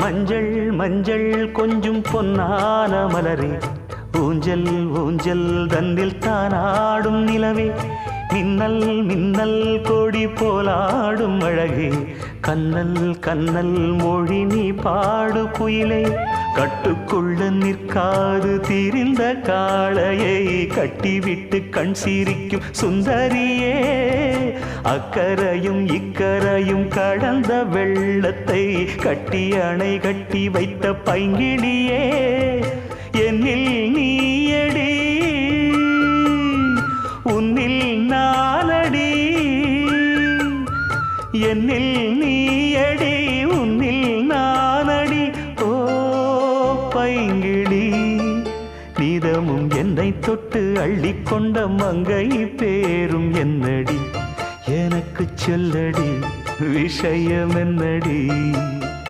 மஞ்சள் மஞ்சள் கொஞ்சம் பொன்னான மலரே, ஊஞ்சல் ஊஞ்சல் தன்னில் தானாடும் நிலவே, மின்னல் மின்னல் கொடி போலாடும் அழகே, கண்ணல் கண்ணல் மொழி நீ பாடு குயிலே, கட்டுக்குள்ள நிற்காது திரிந்த காளையை கட்டிவிட்டு கண் சிரிக்கும் சுந்தரியே, அக்கரையும் இக்கரையும் கடந்த வெள்ளத்தை கட்டி அணை கட்டி வைத்த பைங்கிளியே, என்னில் நீயடி உன்னில் நானடி, என்னில் நீயடி உன்னில் நானடி. ஓ பைங்கிளி, நீதமும் என்னை தொட்டு அள்ளிக்கொண்ட மங்கை பேரும் என்னடி, எனக்கு சொல்லடி விஷயம் என்னடி.